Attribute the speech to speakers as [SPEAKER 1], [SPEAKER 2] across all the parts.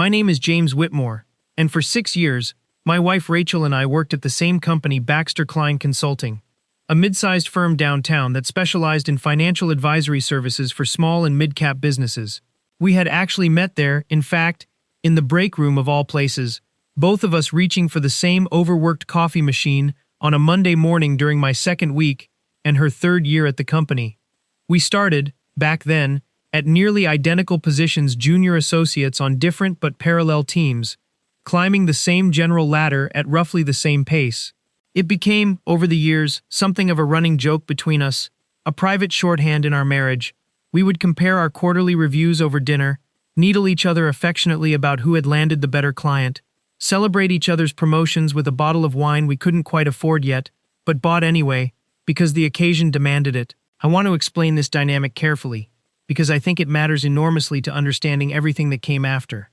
[SPEAKER 1] My name is James Whitmore, and for 6 years, my wife Rachel and I worked at the same company, Baxter Klein Consulting, a mid-sized firm downtown that specialized in financial advisory services for small and mid-cap businesses. We had actually met there, in fact, in the break room of all places, both of us reaching for the same overworked coffee machine on a Monday morning during my second week and her third year at the company. We started, back then, at nearly identical positions, junior associates on different but parallel teams, climbing the same general ladder at roughly the same pace. It became, over the years, something of a running joke between us, a private shorthand in our marriage. We would compare our quarterly reviews over dinner, needle each other affectionately about who had landed the better client, celebrate each other's promotions with a bottle of wine we couldn't quite afford yet, but bought anyway, because the occasion demanded it. I want to explain this dynamic carefully, because I think it matters enormously to understanding everything that came after.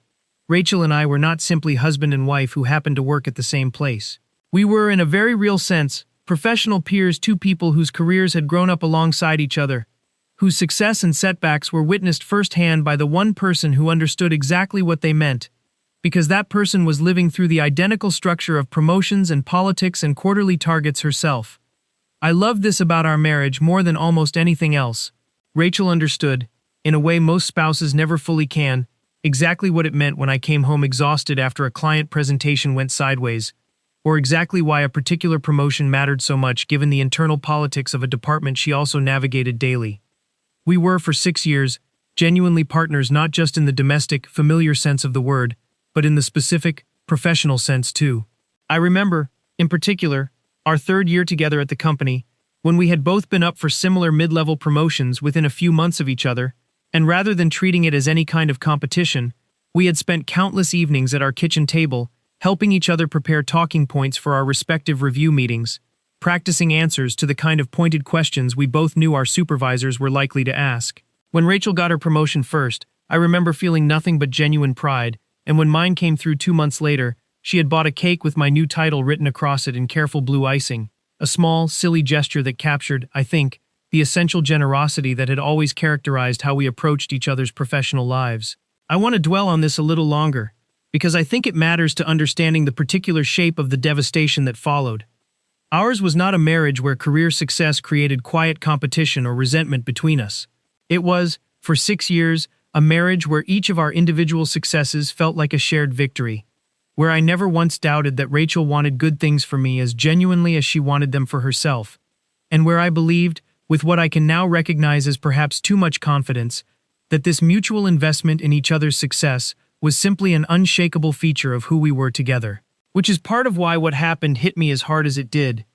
[SPEAKER 1] Rachel and I were not simply husband and wife who happened to work at the same place. We were, in a very real sense, professional peers, two people whose careers had grown up alongside each other, whose success and setbacks were witnessed firsthand by the one person who understood exactly what they meant, because that person was living through the identical structure of promotions and politics and quarterly targets herself. I loved this about our marriage more than almost anything else. Rachel understood, in a way most spouses never fully can, exactly what it meant when I came home exhausted after a client presentation went sideways, or exactly why a particular promotion mattered so much given the internal politics of a department she also navigated daily. We were, for 6 years, genuinely partners, not just in the domestic, familiar sense of the word, but in the specific, professional sense too. I remember, in particular, our third year together at the company, when we had both been up for similar mid-level promotions within a few months of each other, and rather than treating it as any kind of competition, we had spent countless evenings at our kitchen table, helping each other prepare talking points for our respective review meetings, practicing answers to the kind of pointed questions we both knew our supervisors were likely to ask. When Rachel got her promotion first, I remember feeling nothing but genuine pride, and when mine came through 2 months later, she had bought a cake with my new title written across it in careful blue icing, a small, silly gesture that captured, I think, the essential generosity that had always characterized how we approached each other's professional lives. I want to dwell on this a little longer, because I think it matters to understanding the particular shape of the devastation that followed. Ours was not a marriage where career success created quiet competition or resentment between us. It was, for 6 years, a marriage where each of our individual successes felt like a shared victory, where I never once doubted that Rachel wanted good things for me as genuinely as she wanted them for herself, and where I believed, with what I can now recognize as perhaps too much confidence, that this mutual investment in each other's success was simply an unshakable feature of who we were together. Which is part of why what happened hit me as hard as it did,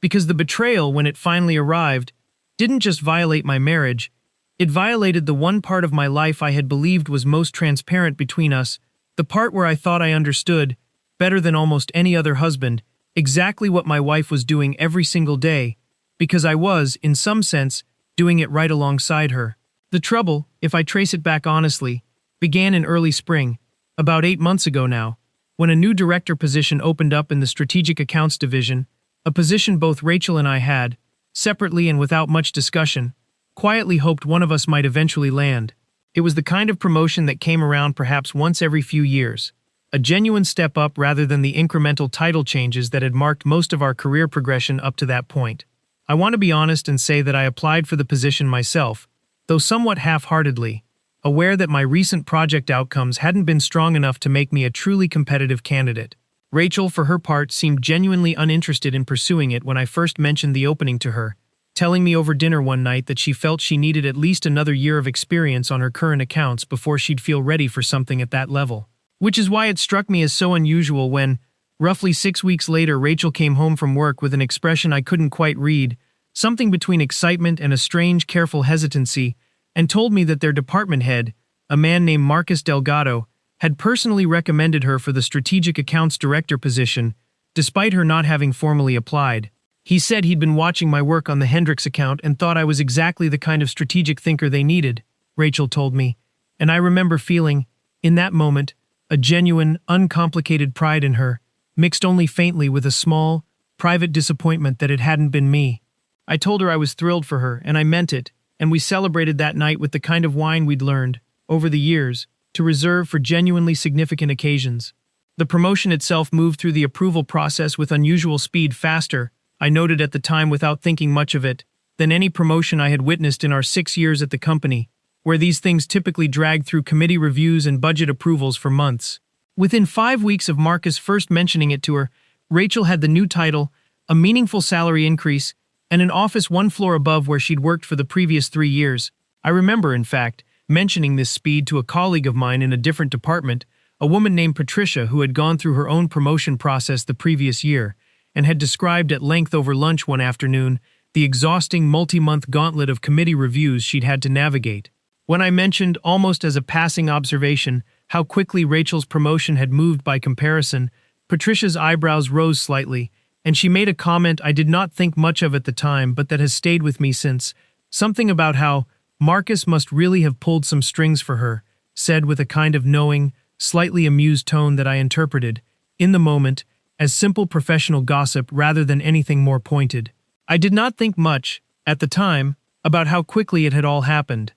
[SPEAKER 1] because the betrayal, when it finally arrived, didn't just violate my marriage, it violated the one part of my life I had believed was most transparent between us, the part where I thought I understood, better than almost any other husband, exactly what my wife was doing every single day, because I was, in some sense, doing it right alongside her. The trouble, if I trace it back honestly, began in early spring, about 8 months ago now, when a new director position opened up in the Strategic Accounts Division, a position both Rachel and I had, separately and without much discussion, quietly hoped one of us might eventually land. It was the kind of promotion that came around perhaps once every few years, a genuine step up rather than the incremental title changes that had marked most of our career progression up to that point. I want to be honest and say that I applied for the position myself, though somewhat half-heartedly, aware that my recent project outcomes hadn't been strong enough to make me a truly competitive candidate. Rachel, for her part, seemed genuinely uninterested in pursuing it when I first mentioned the opening to her, telling me over dinner one night that she felt she needed at least another year of experience on her current accounts before she'd feel ready for something at that level. Which is why it struck me as so unusual when, roughly 6 weeks later, Rachel came home from work with an expression I couldn't quite read, something between excitement and a strange, careful hesitancy, and told me that their department head, a man named Marcus Delgado, had personally recommended her for the Strategic Accounts Director position, despite her not having formally applied. He said he'd been watching my work on the Hendricks account and thought I was exactly the kind of strategic thinker they needed, Rachel told me, and I remember feeling, in that moment, a genuine, uncomplicated pride in her, mixed only faintly with a small, private disappointment that it hadn't been me. I told her I was thrilled for her, and I meant it, and we celebrated that night with the kind of wine we'd learned, over the years, to reserve for genuinely significant occasions. The promotion itself moved through the approval process with unusual speed, faster, I noted at the time without thinking much of it, than any promotion I had witnessed in our 6 years at the company, where these things typically dragged through committee reviews and budget approvals for months. Within 5 weeks of Marcus first mentioning it to her, Rachel had the new title, a meaningful salary increase, and an office one floor above where she'd worked for the previous 3 years. I remember, in fact, mentioning this speed to a colleague of mine in a different department, a woman named Patricia who had gone through her own promotion process the previous year, and had described at length over lunch one afternoon the exhausting multi-month gauntlet of committee reviews she'd had to navigate. When I mentioned, almost as a passing observation, how quickly Rachel's promotion had moved by comparison, Patricia's eyebrows rose slightly, and she made a comment I did not think much of at the time but that has stayed with me since, something about how Marcus must really have pulled some strings for her, said with a kind of knowing, slightly amused tone that I interpreted, in the moment, as simple professional gossip rather than anything more pointed. I did not think much, at the time, about how quickly it had all happened.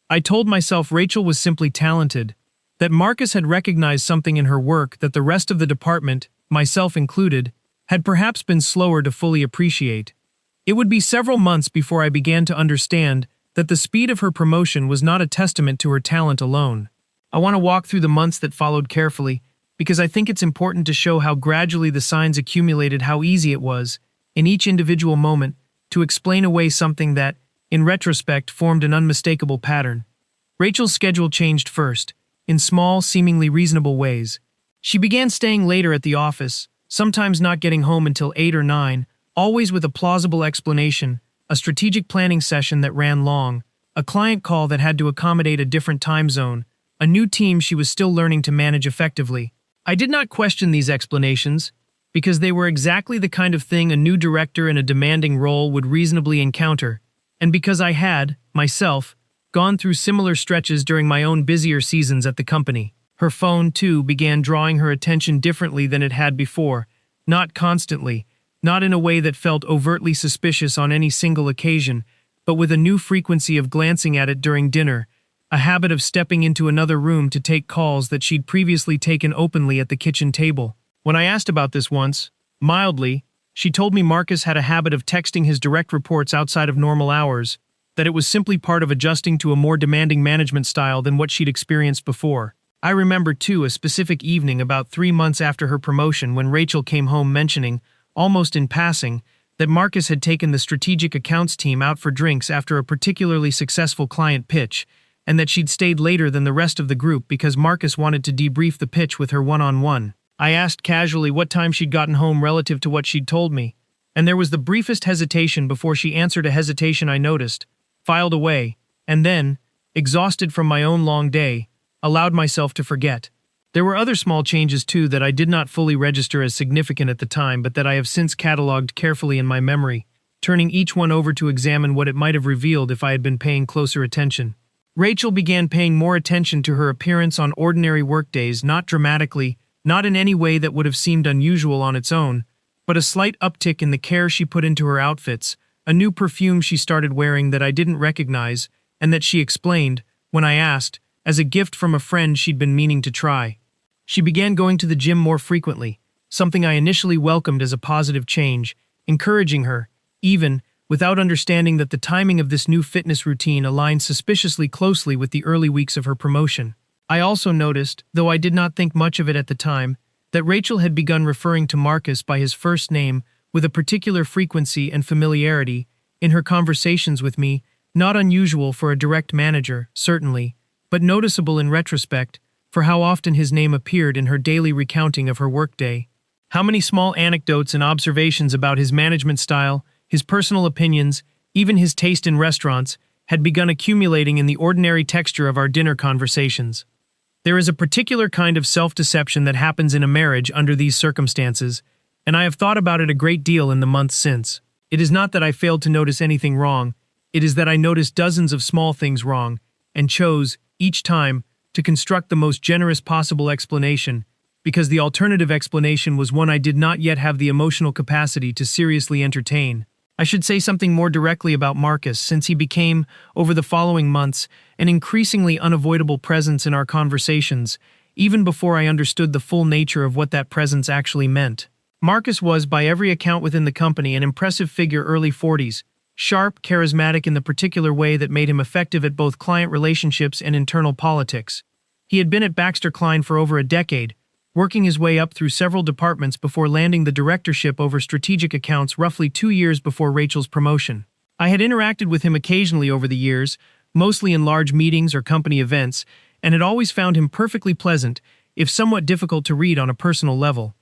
[SPEAKER 1] I told myself Rachel was simply talented, that Marcus had recognized something in her work that the rest of the department, myself included, had perhaps been slower to fully appreciate. It would be several months before I began to understand that the speed of her promotion was not a testament to her talent alone. I want to walk through the months that followed carefully, because I think it's important to show how gradually the signs accumulated, how easy it was, in each individual moment, to explain away something that, in retrospect, formed an unmistakable pattern. Rachel's schedule changed first, in small, seemingly reasonable ways. She began staying later at the office, sometimes not getting home until 8 or 9, always with a plausible explanation, a strategic planning session that ran long, a client call that had to accommodate a different time zone, a new team she was still learning to manage effectively. I did not question these explanations, because they were exactly the kind of thing a new director in a demanding role would reasonably encounter, and because I had, myself, gone through similar stretches during my own busier seasons at the company. Her phone, too, began drawing her attention differently than it had before, not constantly, not in a way that felt overtly suspicious on any single occasion, but with a new frequency of glancing at it during dinner, a habit of stepping into another room to take calls that she'd previously taken openly at the kitchen table. When I asked about this once, mildly, she told me Marcus had a habit of texting his direct reports outside of normal hours, that it was simply part of adjusting to a more demanding management style than what she'd experienced before. I remember, too, a specific evening about 3 months after her promotion when Rachel came home mentioning, almost in passing, that Marcus had taken the strategic accounts team out for drinks after a particularly successful client pitch, and that she'd stayed later than the rest of the group because Marcus wanted to debrief the pitch with her one-on-one. I asked casually what time she'd gotten home relative to what she'd told me, and there was the briefest hesitation before she answered a hesitation I noticed, filed away, and then, exhausted from my own long day, allowed myself to forget. There were other small changes too that I did not fully register as significant at the time but that I have since catalogued carefully in my memory, turning each one over to examine what it might have revealed if I had been paying closer attention. Rachel began paying more attention to her appearance on ordinary workdays, not dramatically, not in any way that would have seemed unusual on its own, but a slight uptick in the care she put into her outfits, a new perfume she started wearing that I didn't recognize, and that she explained, when I asked, as a gift from a friend she'd been meaning to try. She began going to the gym more frequently, something I initially welcomed as a positive change, encouraging her, even, without understanding that the timing of this new fitness routine aligned suspiciously closely with the early weeks of her promotion. I also noticed, though I did not think much of it at the time, that Rachel had begun referring to Marcus by his first name with a particular frequency and familiarity in her conversations with me, not unusual for a direct manager, certainly, but noticeable in retrospect for how often his name appeared in her daily recounting of her workday. How many small anecdotes and observations about his management style, his personal opinions, even his taste in restaurants, had begun accumulating in the ordinary texture of our dinner conversations. There is a particular kind of self-deception that happens in a marriage under these circumstances, and I have thought about it a great deal in the months since. It is not that I failed to notice anything wrong, it is that I noticed dozens of small things wrong, and chose, each time, to construct the most generous possible explanation, because the alternative explanation was one I did not yet have the emotional capacity to seriously entertain. I should say something more directly about Marcus, since he became, over the following months, an increasingly unavoidable presence in our conversations, even before I understood the full nature of what that presence actually meant. Marcus was, by every account within the company, an impressive figure, early 40s, sharp, charismatic in the particular way that made him effective at both client relationships and internal politics. He had been at Baxter Klein for over a decade, working his way up through several departments before landing the directorship over strategic accounts roughly 2 years before Rachel's promotion. I had interacted with him occasionally over the years, mostly in large meetings or company events, and had always found him perfectly pleasant, if somewhat difficult to read on a personal level.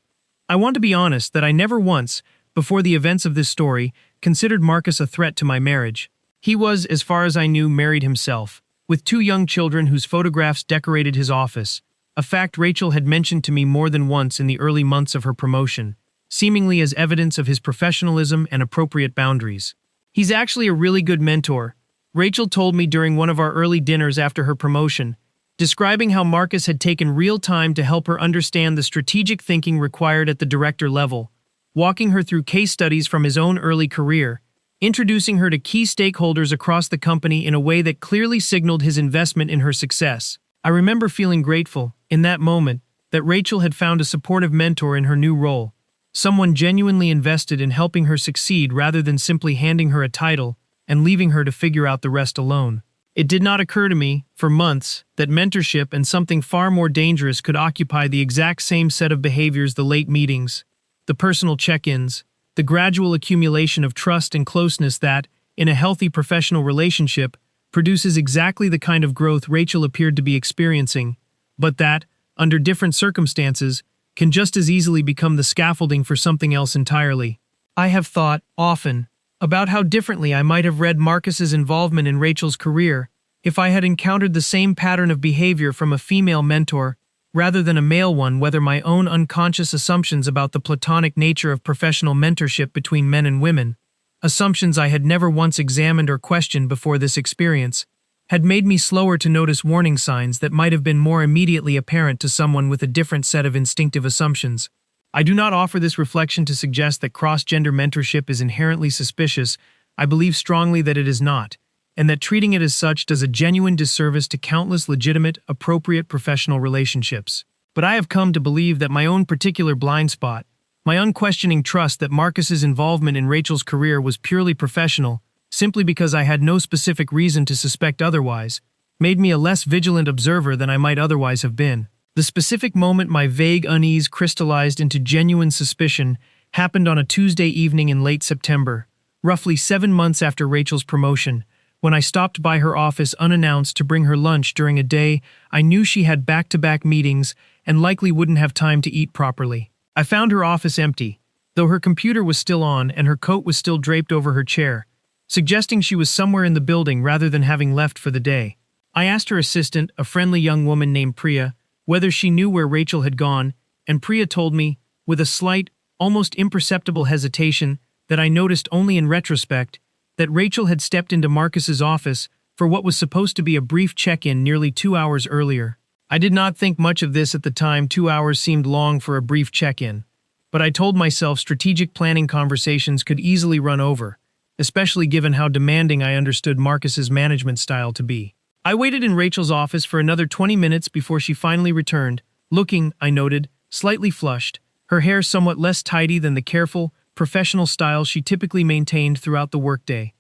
[SPEAKER 1] I want to be honest that I never once, before the events of this story, considered Marcus a threat to my marriage. He was, as far as I knew, married himself, with 2 young children whose photographs decorated his office, a fact Rachel had mentioned to me more than once in the early months of her promotion, seemingly as evidence of his professionalism and appropriate boundaries. He's actually a really good mentor, Rachel told me during one of our early dinners after her promotion, describing how Marcus had taken real time to help her understand the strategic thinking required at the director level, walking her through case studies from his own early career, introducing her to key stakeholders across the company in a way that clearly signaled his investment in her success. I remember feeling grateful, in that moment, that Rachel had found a supportive mentor in her new role, someone genuinely invested in helping her succeed rather than simply handing her a title and leaving her to figure out the rest alone. It did not occur to me, for months, that mentorship and something far more dangerous could occupy the exact same set of behaviors: the late meetings, the personal check-ins, the gradual accumulation of trust and closeness that, in a healthy professional relationship, produces exactly the kind of growth Rachel appeared to be experiencing, but that, under different circumstances, can just as easily become the scaffolding for something else entirely. I have thought, often, about how differently I might have read Marcus's involvement in Rachel's career if I had encountered the same pattern of behavior from a female mentor rather than a male one, whether my own unconscious assumptions about the platonic nature of professional mentorship between men and women, assumptions I had never once examined or questioned before this experience, had made me slower to notice warning signs that might have been more immediately apparent to someone with a different set of instinctive assumptions. I do not offer this reflection to suggest that cross-gender mentorship is inherently suspicious. I believe strongly that it is not, and that treating it as such does a genuine disservice to countless legitimate, appropriate professional relationships. But I have come to believe that my own particular blind spot, my unquestioning trust that Marcus's involvement in Rachel's career was purely professional, simply because I had no specific reason to suspect otherwise, made me a less vigilant observer than I might otherwise have been. The specific moment my vague unease crystallized into genuine suspicion happened on a Tuesday evening in late September, roughly 7 months after Rachel's promotion, when I stopped by her office unannounced to bring her lunch during a day I knew she had back-to-back meetings and likely wouldn't have time to eat properly. I found her office empty, though her computer was still on and her coat was still draped over her chair, suggesting she was somewhere in the building rather than having left for the day. I asked her assistant, a friendly young woman named Priya, whether she knew where Rachel had gone, and Priya told me, with a slight, almost imperceptible hesitation that I noticed only in retrospect, that Rachel had stepped into Marcus's office for what was supposed to be a brief check-in nearly 2 hours earlier. I did not think much of this at the time. 2 hours seemed long for a brief check-in, but I told myself strategic planning conversations could easily run over, especially given how demanding I understood Marcus's management style to be. I waited in Rachel's office for another 20 minutes before she finally returned, looking, I noted, slightly flushed, her hair somewhat less tidy than the careful, professional style she typically maintained throughout the workday.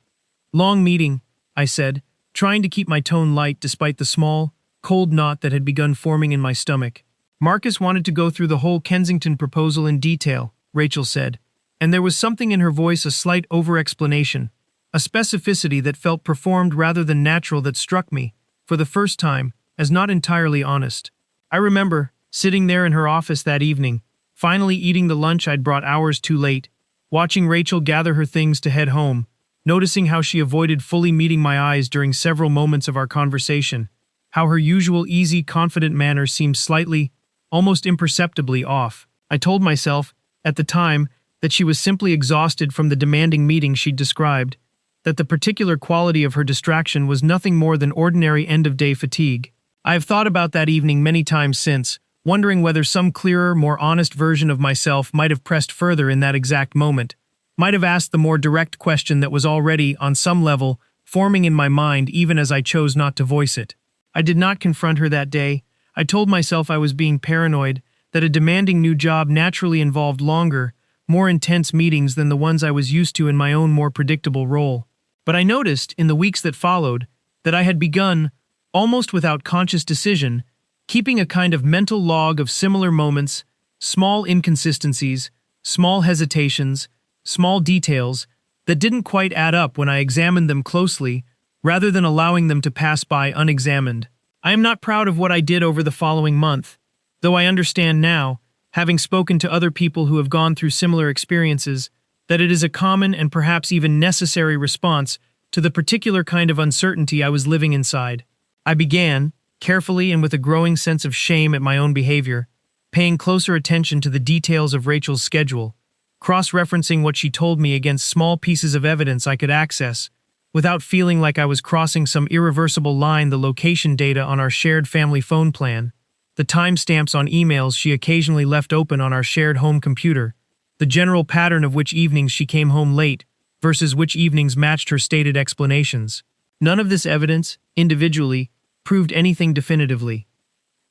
[SPEAKER 1] "Long meeting," I said, trying to keep my tone light despite the small, cold knot that had begun forming in my stomach. "Marcus wanted to go through the whole Kensington proposal in detail," Rachel said, and there was something in her voice, a slight over-explanation, a specificity that felt performed rather than natural that struck me, for the first time, as not entirely honest. I remember, sitting there in her office that evening, finally eating the lunch I'd brought hours too late, watching Rachel gather her things to head home, noticing how she avoided fully meeting my eyes during several moments of our conversation, how her usual easy, confident manner seemed slightly, almost imperceptibly off. I told myself, at the time, that she was simply exhausted from the demanding meeting she'd described, that the particular quality of her distraction was nothing more than ordinary end-of-day fatigue. I have thought about that evening many times since, wondering whether some clearer, more honest version of myself might have pressed further in that exact moment. might have asked the more direct question that was already, on some level, forming in my mind even as I chose not to voice it. I did not confront her that day. I told myself I was being paranoid, that a demanding new job naturally involved longer, more intense meetings than the ones I was used to in my own more predictable role. But I noticed, in the weeks that followed, that I had begun, almost without conscious decision, keeping a kind of mental log of similar moments, small inconsistencies, small hesitations, small details that didn't quite add up when I examined them closely, rather than allowing them to pass by unexamined. I am not proud of what I did over the following month, though I understand now, having spoken to other people who have gone through similar experiences, that it is a common and perhaps even necessary response to the particular kind of uncertainty I was living inside. I began, carefully and with a growing sense of shame at my own behavior, paying closer attention to the details of Rachel's schedule, cross-referencing what she told me against small pieces of evidence I could access, without feeling like I was crossing some irreversible line. The location data on our shared family phone plan, the timestamps on emails she occasionally left open on our shared home computer, the general pattern of which evenings she came home late versus which evenings matched her stated explanations. None of this evidence, individually, proved anything definitively.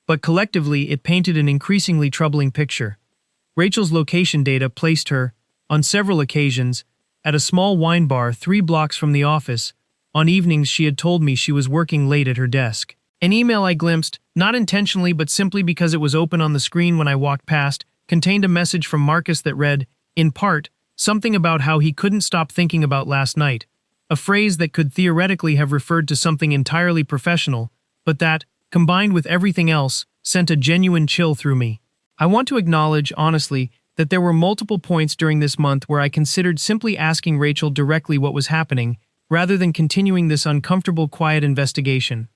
[SPEAKER 1] But collectively, it painted an increasingly troubling picture. Rachel's location data placed her, on several occasions, at a small wine bar 3 blocks from the office, on evenings she had told me she was working late at her desk. An email I glimpsed, not intentionally but simply because it was open on the screen when I walked past, contained a message from Marcus that read, in part, something about how he couldn't stop thinking about last night, a phrase that could theoretically have referred to something entirely professional, but that, combined with everything else, sent a genuine chill through me. I want to acknowledge, honestly, that there were multiple points during this month where I considered simply asking Rachel directly what was happening, rather than continuing this uncomfortable, quiet investigation.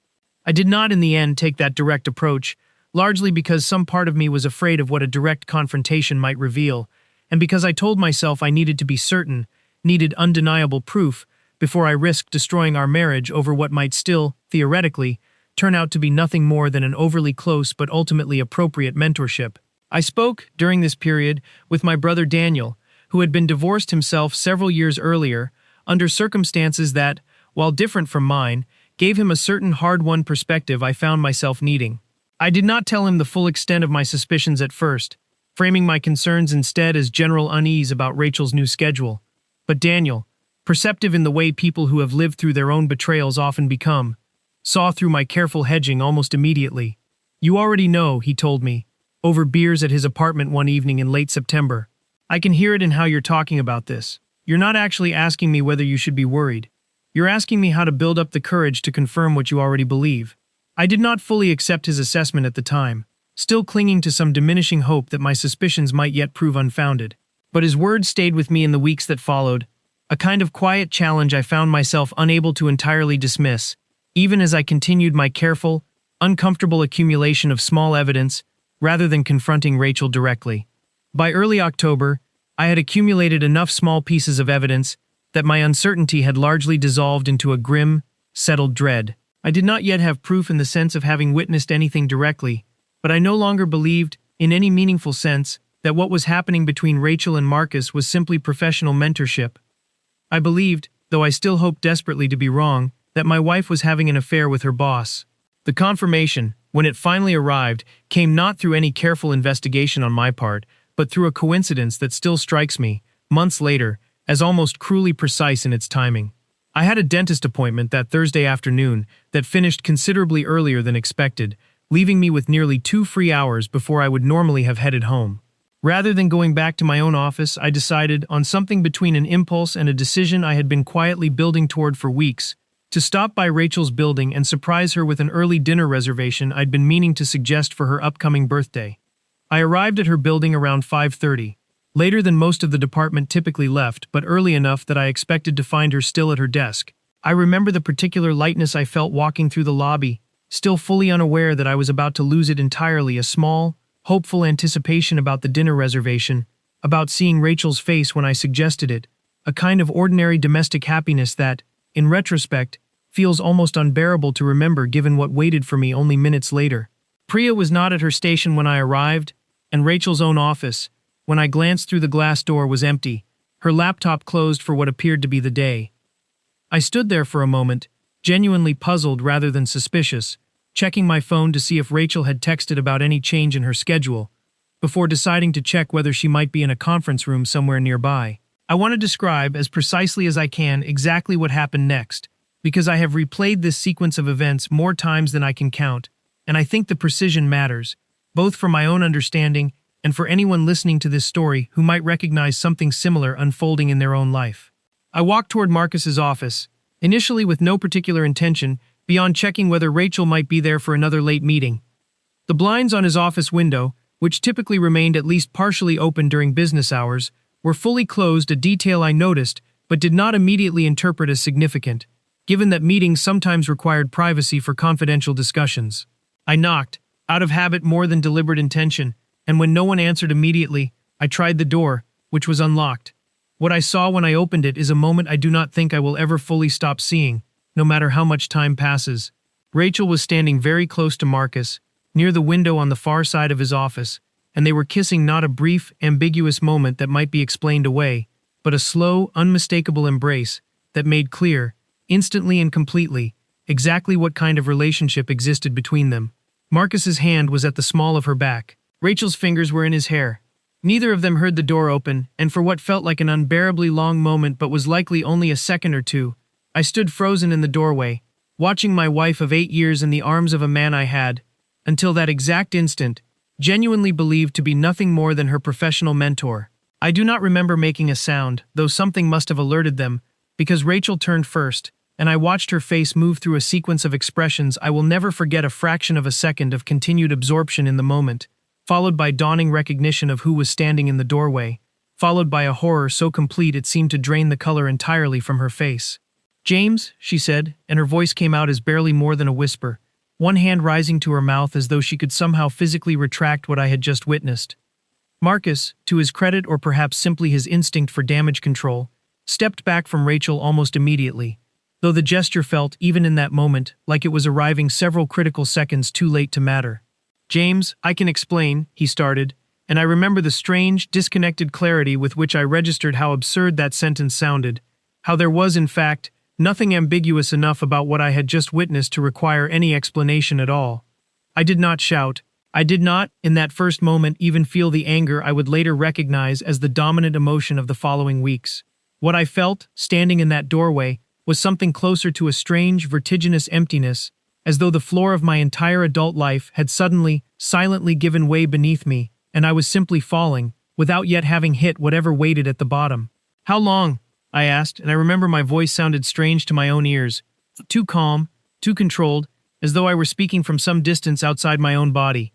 [SPEAKER 1] I did not in the end take that direct approach, largely because some part of me was afraid of what a direct confrontation might reveal, and because I told myself I needed to be certain, needed undeniable proof, before I risked destroying our marriage over what might still, theoretically, turn out to be nothing more than an overly close but ultimately appropriate mentorship. I spoke, during this period, with my brother Daniel, who had been divorced himself several years earlier, under circumstances that, while different from mine, gave him a certain hard-won perspective I found myself needing. I did not tell him the full extent of my suspicions at first, framing my concerns instead as general unease about Rachel's new schedule. But Daniel, perceptive in the way people who have lived through their own betrayals often become, saw through my careful hedging almost immediately. "You already know," he told me, over beers at his apartment one evening in late September. "I can hear it in how you're talking about this. You're not actually asking me whether you should be worried. You're asking me how to build up the courage to confirm what you already believe." I did not fully accept his assessment at the time, still clinging to some diminishing hope that my suspicions might yet prove unfounded. But his words stayed with me in the weeks that followed, a kind of quiet challenge I found myself unable to entirely dismiss, even as I continued my careful, uncomfortable accumulation of small evidence, rather than confronting Rachel directly. By early October, I had accumulated enough small pieces of evidence that my uncertainty had largely dissolved into a grim, settled dread. I did not yet have proof in the sense of having witnessed anything directly, but I no longer believed, in any meaningful sense, that what was happening between Rachel and Marcus was simply professional mentorship. I believed, though I still hoped desperately to be wrong, that my wife was having an affair with her boss. The confirmation, when it finally arrived, came not through any careful investigation on my part, but through a coincidence that still strikes me, months later, as almost cruelly precise in its timing. I had a dentist appointment that Thursday afternoon that finished considerably earlier than expected, leaving me with nearly 2 free hours before I would normally have headed home. Rather than going back to my own office, I decided, on something between an impulse and a decision I had been quietly building toward for weeks, to stop by Rachel's building and surprise her with an early dinner reservation I'd been meaning to suggest for her upcoming birthday. I arrived at her building around 5:30, later than most of the department typically left, but early enough that I expected to find her still at her desk. I remember the particular lightness I felt walking through the lobby, still fully unaware that I was about to lose it entirely, a small, hopeful anticipation about the dinner reservation, about seeing Rachel's face when I suggested it, a kind of ordinary domestic happiness that, in retrospect, feels almost unbearable to remember given what waited for me only minutes later. Priya was not at her station when I arrived, and Rachel's own office, when I glanced through the glass door, was empty, her laptop closed for what appeared to be the day. I stood there for a moment, genuinely puzzled rather than suspicious, checking my phone to see if Rachel had texted about any change in her schedule, before deciding to check whether she might be in a conference room somewhere nearby. I want to describe, as precisely as I can, exactly what happened next, because I have replayed this sequence of events more times than I can count, and I think the precision matters, both for my own understanding and for anyone listening to this story who might recognize something similar unfolding in their own life. I walked toward Marcus's office, initially with no particular intention beyond checking whether Rachel might be there for another late meeting. The blinds on his office window, which typically remained at least partially open during business hours, were fully closed, a detail I noticed but did not immediately interpret as significant, given that meetings sometimes required privacy for confidential discussions. I knocked, out of habit more than deliberate intention, and when no one answered immediately, I tried the door, which was unlocked. What I saw when I opened it is a moment I do not think I will ever fully stop seeing, no matter how much time passes. Rachel was standing very close to Marcus, near the window on the far side of his office, and they were kissing, not a brief, ambiguous moment that might be explained away, but a slow, unmistakable embrace that made clear, instantly and completely, exactly what kind of relationship existed between them. Marcus's hand was at the small of her back. Rachel's fingers were in his hair. Neither of them heard the door open, and for what felt like an unbearably long moment but was likely only a second or two, I stood frozen in the doorway, watching my wife of 8 years in the arms of a man I had, until that exact instant, genuinely believed to be nothing more than her professional mentor. I do not remember making a sound, though something must have alerted them, because Rachel turned first, and I watched her face move through a sequence of expressions I will never forget, a fraction of a second of continued absorption in the moment, followed by dawning recognition of who was standing in the doorway, followed by a horror so complete it seemed to drain the color entirely from her face. "James," she said, and her voice came out as barely more than a whisper, one hand rising to her mouth as though she could somehow physically retract what I had just witnessed. Marcus, to his credit or perhaps simply his instinct for damage control, stepped back from Rachel almost immediately, though the gesture felt, even in that moment, like it was arriving several critical seconds too late to matter. "James, I can explain," he started, and I remember the strange, disconnected clarity with which I registered how absurd that sentence sounded, how there was, in fact, nothing ambiguous enough about what I had just witnessed to require any explanation at all. I did not shout. I did not, in that first moment, even feel the anger I would later recognize as the dominant emotion of the following weeks. What I felt, standing in that doorway, was something closer to a strange, vertiginous emptiness, as though the floor of my entire adult life had suddenly, silently given way beneath me, and I was simply falling, without yet having hit whatever waited at the bottom. "How long?" I asked, and I remember my voice sounded strange to my own ears, too calm, too controlled, as though I were speaking from some distance outside my own body.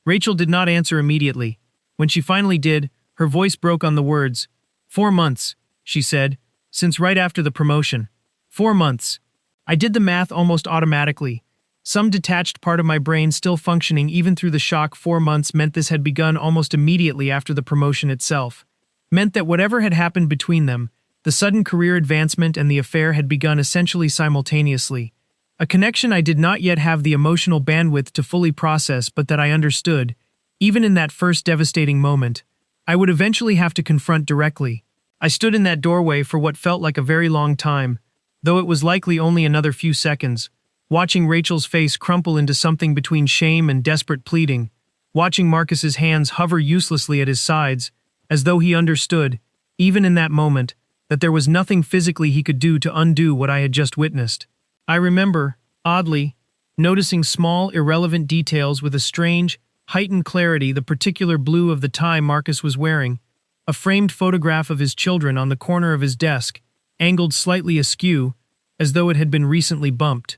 [SPEAKER 1] Rachel did not answer immediately. When she finally did, her voice broke on the words. 4 months, she said, since right after the promotion. 4 months. I did the math almost automatically. Some detached part of my brain still functioning even through the shock. 4 months meant this had begun almost immediately after the promotion itself. Meant that whatever had happened between them, the sudden career advancement and the affair, had begun essentially simultaneously. A connection I did not yet have the emotional bandwidth to fully process, but that I understood, even in that first devastating moment, I would eventually have to confront directly. I stood in that doorway for what felt like a very long time, though it was likely only another few seconds, watching Rachel's face crumple into something between shame and desperate pleading, watching Marcus's hands hover uselessly at his sides, as though he understood, even in that moment, that there was nothing physically he could do to undo what I had just witnessed. I remember, oddly, noticing small, irrelevant details with a strange, heightened clarity: the particular blue of the tie Marcus was wearing, a framed photograph of his children on the corner of his desk, angled slightly askew, as though it had been recently bumped.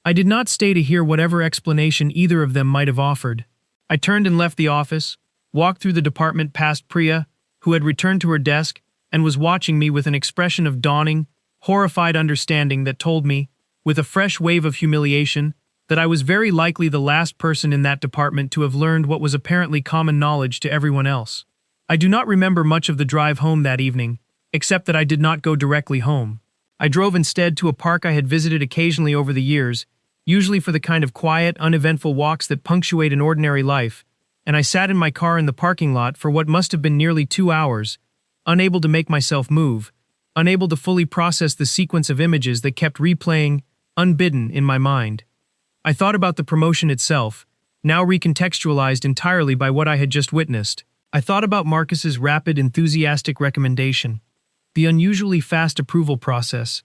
[SPEAKER 1] I did not stay to hear whatever explanation either of them might have offered. I turned and left the office, walked through the department past Priya, who had returned to her desk and was watching me with an expression of dawning, horrified understanding that told me, with a fresh wave of humiliation, that I was very likely the last person in that department to have learned what was apparently common knowledge to everyone else. I do not remember much of the drive home that evening, except that I did not go directly home. I drove instead to a park I had visited occasionally over the years, usually for the kind of quiet, uneventful walks that punctuate an ordinary life, and I sat in my car in the parking lot for what must have been nearly 2 hours, unable to make myself move, unable to fully process the sequence of images that kept replaying, unbidden, in my mind. I thought about the promotion itself, now recontextualized entirely by what I had just witnessed. I thought about Marcus's rapid, enthusiastic recommendation, the unusually fast approval process,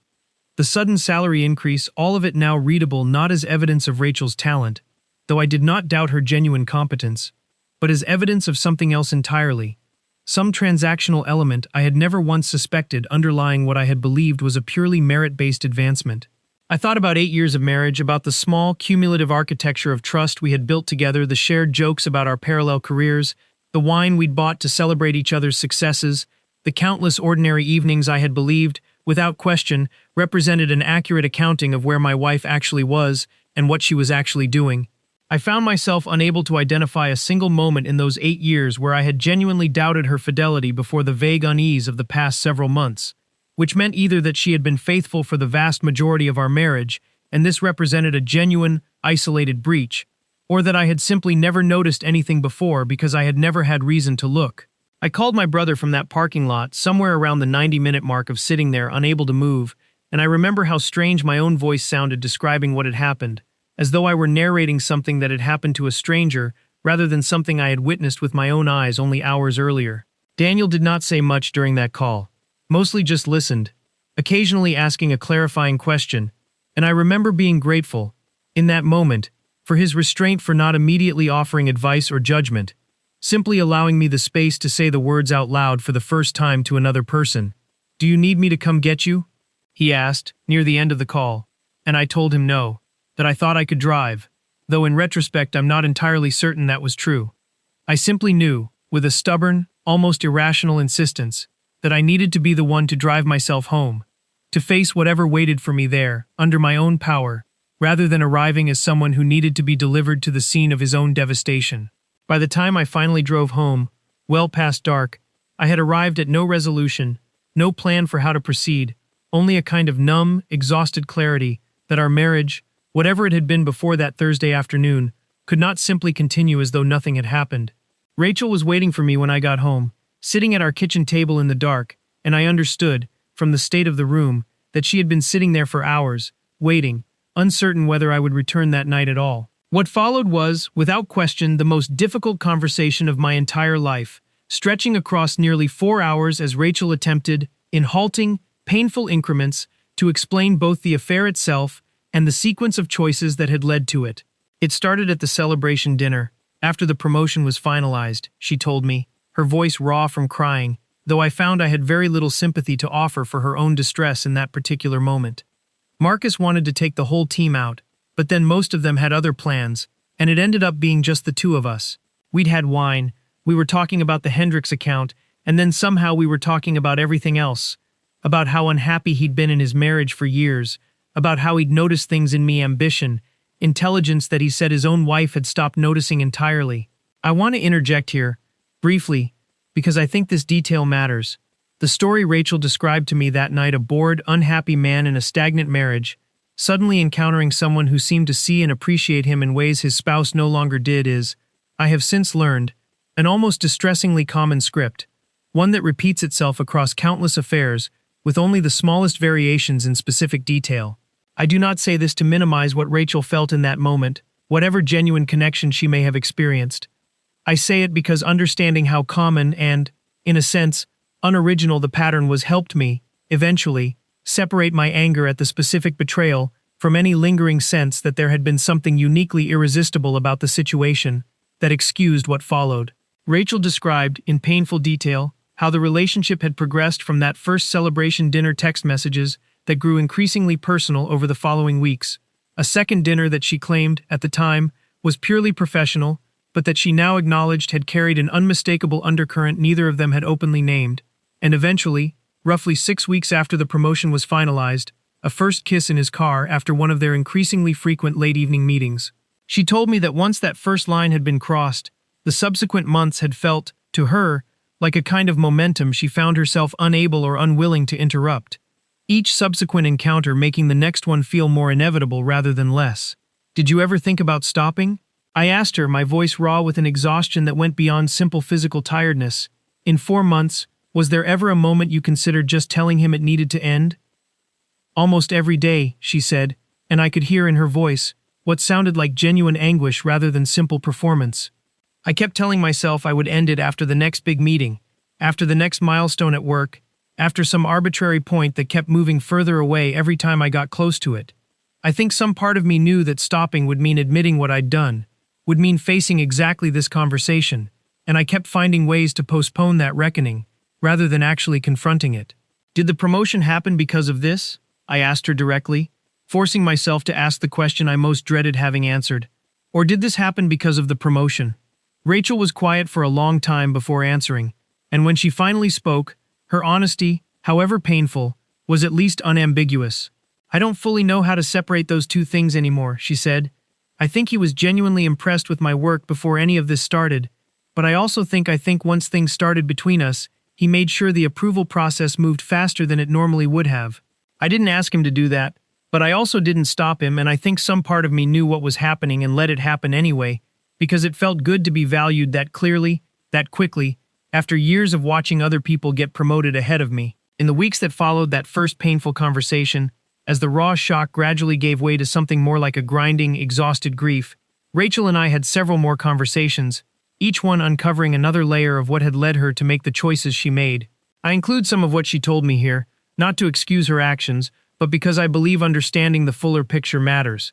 [SPEAKER 1] the sudden salary increase, all of it now readable not as evidence of Rachel's talent, though I did not doubt her genuine competence, but as evidence of something else entirely, some transactional element I had never once suspected underlying what I had believed was a purely merit-based advancement. I thought about 8 years of marriage, about the small, cumulative architecture of trust we had built together, the shared jokes about our parallel careers, the wine we'd bought to celebrate each other's successes, the countless ordinary evenings I had believed, without question, represented an accurate accounting of where my wife actually was and what she was actually doing. I found myself unable to identify a single moment in those 8 years where I had genuinely doubted her fidelity before the vague unease of the past several months, which meant either that she had been faithful for the vast majority of our marriage, and this represented a genuine, isolated breach, or that I had simply never noticed anything before because I had never had reason to look. I called my brother from that parking lot somewhere around the 90-minute mark of sitting there unable to move, and I remember how strange my own voice sounded describing what had happened, as though I were narrating something that had happened to a stranger rather than something I had witnessed with my own eyes only hours earlier. Daniel did not say much during that call, mostly just listened, occasionally asking a clarifying question, and I remember being grateful, in that moment, for his restraint, for not immediately offering advice or judgment, simply allowing me the space to say the words out loud for the first time to another person. "Do you need me to come get you?" he asked, near the end of the call, and I told him no, that I thought I could drive, though in retrospect I'm not entirely certain that was true. I simply knew, with a stubborn, almost irrational insistence, that I needed to be the one to drive myself home, to face whatever waited for me there, under my own power, rather than arriving as someone who needed to be delivered to the scene of his own devastation. By the time I finally drove home, well past dark, I had arrived at no resolution, no plan for how to proceed, only a kind of numb, exhausted clarity that our marriage, whatever it had been before that Thursday afternoon, could not simply continue as though nothing had happened. Rachel was waiting for me when I got home, sitting at our kitchen table in the dark, and I understood, from the state of the room, that she had been sitting there for hours, waiting, uncertain whether I would return that night at all. What followed was, without question, the most difficult conversation of my entire life, stretching across nearly 4 hours as Rachel attempted, in halting, painful increments, to explain both the affair itself and the sequence of choices that had led to it. It started at the celebration dinner, after the promotion was finalized, she told me, her voice raw from crying, though I found I had very little sympathy to offer for her own distress in that particular moment. Marcus wanted to take the whole team out, but then most of them had other plans, and it ended up being just the two of us. We'd had wine, we were talking about the Hendricks account, and then somehow we were talking about everything else, about how unhappy he'd been in his marriage for years, about how he'd noticed things in me, ambition, intelligence that he said his own wife had stopped noticing entirely. I want to interject here, briefly, because I think this detail matters. The story Rachel described to me that night, a bored, unhappy man in a stagnant marriage, suddenly encountering someone who seemed to see and appreciate him in ways his spouse no longer did, is, I have since learned, an almost distressingly common script, one that repeats itself across countless affairs, with only the smallest variations in specific detail. I do not say this to minimize what Rachel felt in that moment, whatever genuine connection she may have experienced. I say it because understanding how common and, in a sense, unoriginal the pattern was helped me, eventually, separate my anger at the specific betrayal from any lingering sense that there had been something uniquely irresistible about the situation that excused what followed. Rachel described, in painful detail, how the relationship had progressed from that first celebration dinner text messages that grew increasingly personal over the following weeks, a second dinner that she claimed, at the time, was purely professional, but that she now acknowledged had carried an unmistakable undercurrent neither of them had openly named, and eventually, roughly 6 weeks after the promotion was finalized, a first kiss in his car after one of their increasingly frequent late-evening meetings. She told me that once that first line had been crossed, the subsequent months had felt, to her, like a kind of momentum she found herself unable or unwilling to interrupt, each subsequent encounter making the next one feel more inevitable rather than less. "Did you ever think about stopping?" I asked her, my voice raw with an exhaustion that went beyond simple physical tiredness. In 4 months, Was there ever a moment you considered just telling him it needed to end? Almost every day, she said, and I could hear in her voice what sounded like genuine anguish rather than simple performance. I kept telling myself I would end it after the next big meeting, after the next milestone at work, after some arbitrary point that kept moving further away every time I got close to it. I think some part of me knew that stopping would mean admitting what I'd done, would mean facing exactly this conversation, and I kept finding ways to postpone that reckoning, rather than actually confronting it. Did the promotion happen because of this? I asked her directly, forcing myself to ask the question I most dreaded having answered. Or did this happen because of the promotion? Rachel was quiet for a long time before answering, and when she finally spoke, her honesty, however painful, was at least unambiguous. I don't fully know how to separate those two things anymore, she said. I think he was genuinely impressed with my work before any of this started, but I also think once things started between us, he made sure the approval process moved faster than it normally would have. I didn't ask him to do that, but I also didn't stop him, and I think some part of me knew what was happening and let it happen anyway, because it felt good to be valued that clearly, that quickly, after years of watching other people get promoted ahead of me. In the weeks that followed that first painful conversation, as the raw shock gradually gave way to something more like a grinding, exhausted grief, Rachel and I had several more conversations, each one uncovering another layer of what had led her to make the choices she made. I include some of what she told me here, not to excuse her actions, but because I believe understanding the fuller picture matters,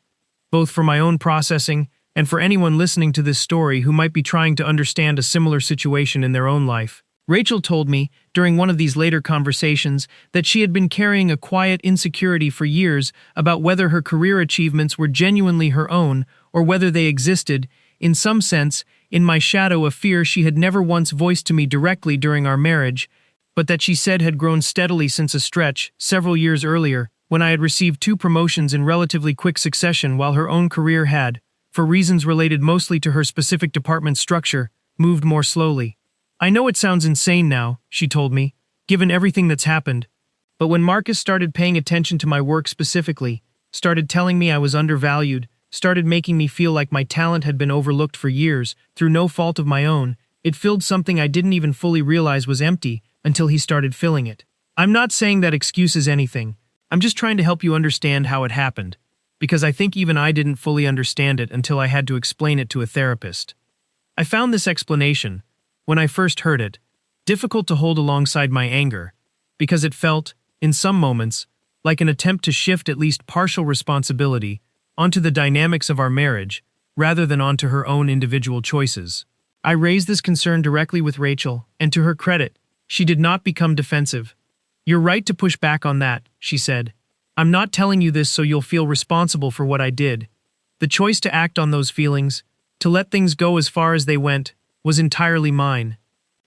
[SPEAKER 1] both for my own processing and for anyone listening to this story who might be trying to understand a similar situation in their own life. Rachel told me, during one of these later conversations, that she had been carrying a quiet insecurity for years about whether her career achievements were genuinely her own or whether they existed, in some sense, in my shadow, a fear she had never once voiced to me directly during our marriage, but that she said had grown steadily since a stretch, several years earlier, when I had received 2 promotions in relatively quick succession while her own career had, for reasons related mostly to her specific department's structure, moved more slowly. I know it sounds insane now, she told me, given everything that's happened, but when Marcus started paying attention to my work specifically, started telling me I was undervalued, started making me feel like my talent had been overlooked for years, through no fault of my own, it filled something I didn't even fully realize was empty until he started filling it. I'm not saying that excuses anything. I'm just trying to help you understand how it happened, because I think even I didn't fully understand it until I had to explain it to a therapist. I found this explanation, when I first heard it, difficult to hold alongside my anger, because it felt, in some moments, like an attempt to shift at least partial responsibility onto the dynamics of our marriage, rather than onto her own individual choices. I raised this concern directly with Rachel, and to her credit, she did not become defensive. You're right to push back on that, she said. I'm not telling you this so you'll feel responsible for what I did. The choice to act on those feelings, to let things go as far as they went, was entirely mine.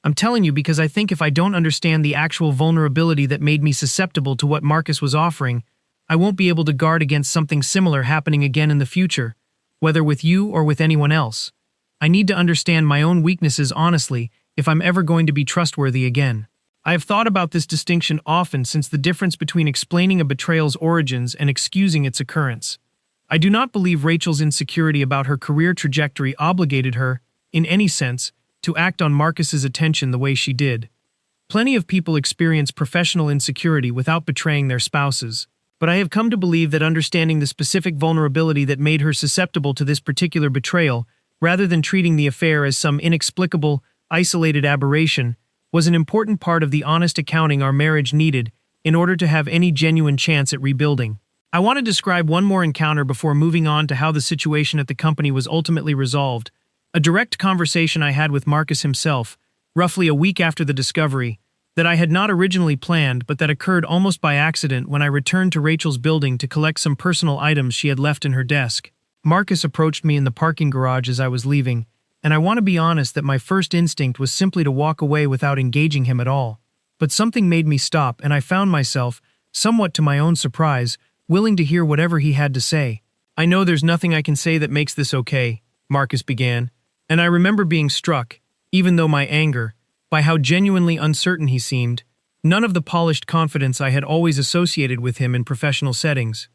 [SPEAKER 1] I'm telling you because I think if I don't understand the actual vulnerability that made me susceptible to what Marcus was offering, I won't be able to guard against something similar happening again in the future, whether with you or with anyone else. I need to understand my own weaknesses honestly if I'm ever going to be trustworthy again. I have thought about this distinction often since the difference between explaining a betrayal's origins and excusing its occurrence. I do not believe Rachel's insecurity about her career trajectory obligated her, in any sense, to act on Marcus's attention the way she did. Plenty of people experience professional insecurity without betraying their spouses, but I have come to believe that understanding the specific vulnerability that made her susceptible to this particular betrayal, rather than treating the affair as some inexplicable, isolated aberration, was an important part of the honest accounting our marriage needed in order to have any genuine chance at rebuilding. I want to describe one more encounter before moving on to how the situation at the company was ultimately resolved. A direct conversation I had with Marcus himself, roughly a week after the discovery, that I had not originally planned but that occurred almost by accident when I returned to Rachel's building to collect some personal items she had left in her desk. Marcus approached me in the parking garage as I was leaving, and I want to be honest that my first instinct was simply to walk away without engaging him at all. But something made me stop, and I found myself, somewhat to my own surprise, willing to hear whatever he had to say. I know there's nothing I can say that makes this okay, Marcus began, and I remember being struck, even though my anger, by how genuinely uncertain he seemed, none of the polished confidence I had always associated with him in professional settings.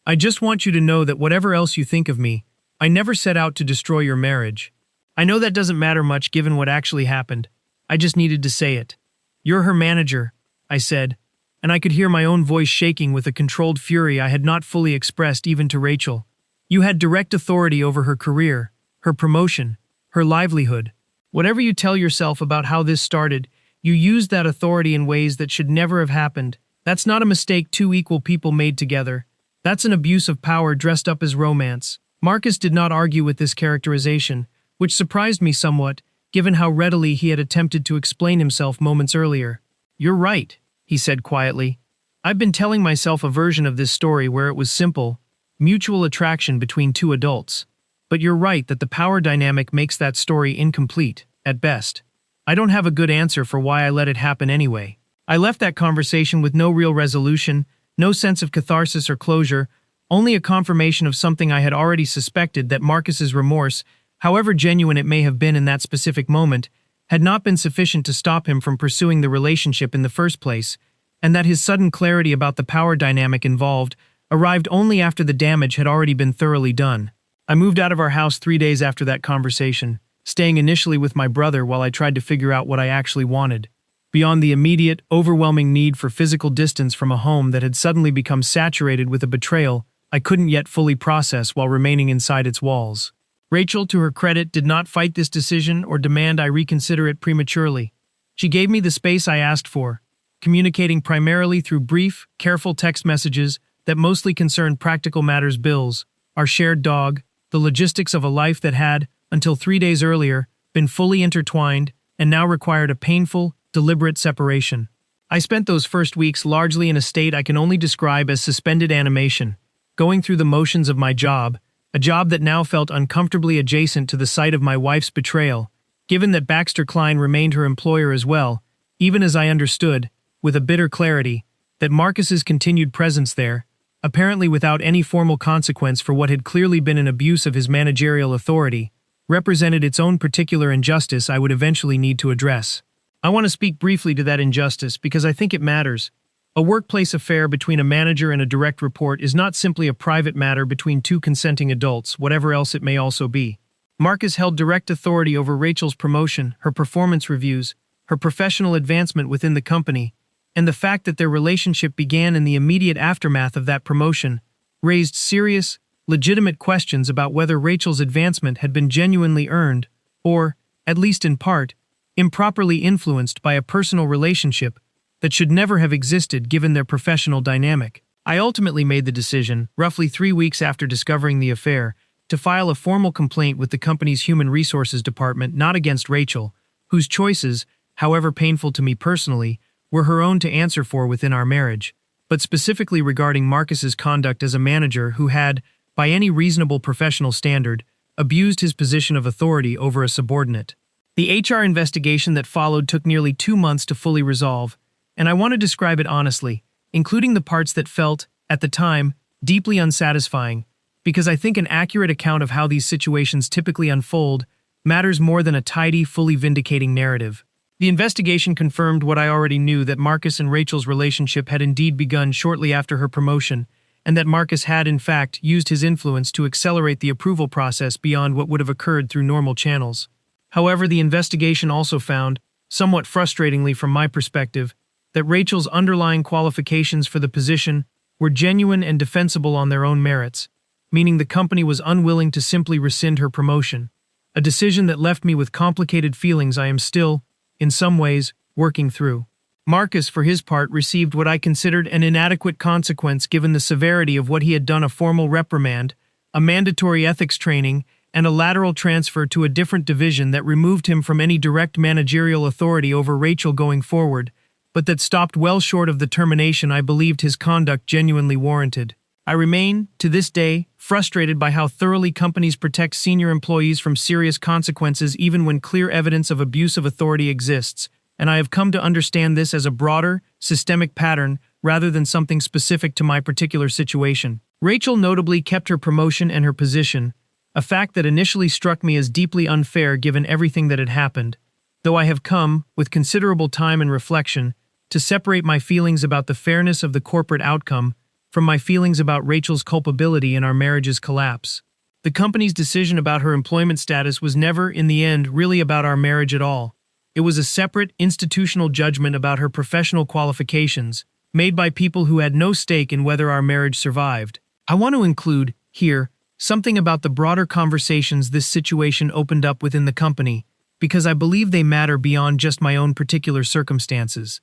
[SPEAKER 1] I just want you to know that whatever else you think of me, I never set out to destroy your marriage. I know that doesn't matter much given what actually happened. I just needed to say it. "You're her manager," I said, and I could hear my own voice shaking with a controlled fury I had not fully expressed even to Rachel. "You had direct authority over her career, her promotion, her livelihood. Whatever you tell yourself about how this started, you used that authority in ways that should never have happened. That's not a mistake two equal people made together. That's an abuse of power dressed up as romance." Marcus did not argue with this characterization, which surprised me somewhat, given how readily he had attempted to explain himself moments earlier. "You're right," he said quietly. "I've been telling myself a version of this story where it was simple, mutual attraction between two adults. But you're right that the power dynamic makes that story incomplete, at best. I don't have a good answer for why I let it happen anyway." I left that conversation with no real resolution, no sense of catharsis or closure, only a confirmation of something I had already suspected, that Marcus's remorse, however genuine it may have been in that specific moment, had not been sufficient to stop him from pursuing the relationship in the first place, and that his sudden clarity about the power dynamic involved arrived only after the damage had already been thoroughly done. I moved out of our house 3 days after that conversation, staying initially with my brother while I tried to figure out what I actually wanted. Beyond the immediate, overwhelming need for physical distance from a home that had suddenly become saturated with a betrayal I couldn't yet fully process while remaining inside its walls. Rachel, to her credit, did not fight this decision or demand I reconsider it prematurely. She gave me the space I asked for, communicating primarily through brief, careful text messages that mostly concerned practical matters: bills, our shared dog, the logistics of a life that had, until 3 days earlier, been fully intertwined and now required a painful, deliberate separation. I spent those first weeks largely in a state I can only describe as suspended animation, going through the motions of my job, a job that now felt uncomfortably adjacent to the site of my wife's betrayal, given that Baxter Klein remained her employer as well, even as I understood, with a bitter clarity, that Marcus's continued presence there, apparently without any formal consequence for what had clearly been an abuse of his managerial authority, represented its own particular injustice I would eventually need to address. I want to speak briefly to that injustice because I think it matters. A workplace affair between a manager and a direct report is not simply a private matter between two consenting adults, whatever else it may also be. Marcus held direct authority over Rachel's promotion, her performance reviews, her professional advancement within the company, and the fact that their relationship began in the immediate aftermath of that promotion raised serious, legitimate questions about whether Rachel's advancement had been genuinely earned, or, at least in part, improperly influenced by a personal relationship that should never have existed given their professional dynamic. I ultimately made the decision, roughly 3 weeks after discovering the affair, to file a formal complaint with the company's Human Resources Department, not against Rachel, whose choices, however painful to me personally, were her own to answer for within our marriage, but specifically regarding Marcus's conduct as a manager who had, by any reasonable professional standard, abused his position of authority over a subordinate. The HR investigation that followed took nearly 2 months to fully resolve, and I want to describe it honestly, including the parts that felt, at the time, deeply unsatisfying, because I think an accurate account of how these situations typically unfold matters more than a tidy, fully vindicating narrative. The investigation confirmed what I already knew, that Marcus and Rachel's relationship had indeed begun shortly after her promotion, and that Marcus had, in fact, used his influence to accelerate the approval process beyond what would have occurred through normal channels. However, the investigation also found, somewhat frustratingly from my perspective, that Rachel's underlying qualifications for the position were genuine and defensible on their own merits, meaning the company was unwilling to simply rescind her promotion, a decision that left me with complicated feelings I am still, in some ways, working through. Marcus, for his part, received what I considered an inadequate consequence given the severity of what he had done: a formal reprimand, a mandatory ethics training, and a lateral transfer to a different division that removed him from any direct managerial authority over Rachel going forward, but that stopped well short of the termination I believed his conduct genuinely warranted. I remain, to this day, frustrated by how thoroughly companies protect senior employees from serious consequences even when clear evidence of abuse of authority exists, and I have come to understand this as a broader, systemic pattern rather than something specific to my particular situation. Rachel notably kept her promotion and her position, a fact that initially struck me as deeply unfair given everything that had happened, though I have come, with considerable time and reflection, to separate my feelings about the fairness of the corporate outcome from my feelings about Rachel's culpability in our marriage's collapse. The company's decision about her employment status was never, in the end, really about our marriage at all. It was a separate, institutional judgment about her professional qualifications, made by people who had no stake in whether our marriage survived. I want to include, here, something about the broader conversations this situation opened up within the company, because I believe they matter beyond just my own particular circumstances.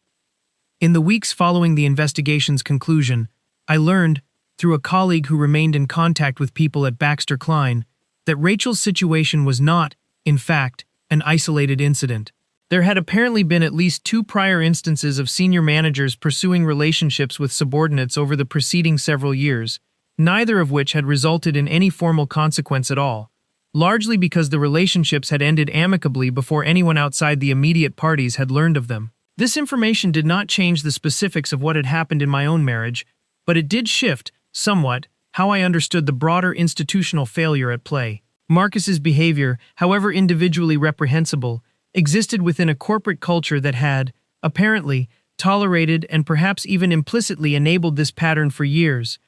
[SPEAKER 1] In the weeks following the investigation's conclusion, I learned, through a colleague who remained in contact with people at Baxter Klein, that Rachel's situation was not, in fact, an isolated incident. There had apparently been at least 2 prior instances of senior managers pursuing relationships with subordinates over the preceding several years, neither of which had resulted in any formal consequence at all, largely because the relationships had ended amicably before anyone outside the immediate parties had learned of them. This information did not change the specifics of what had happened in my own marriage, but it did shift, somewhat, how I understood the broader institutional failure at play. Marcus's behavior, however individually reprehensible, existed within a corporate culture that had, apparently, tolerated and perhaps even implicitly enabled this pattern for years,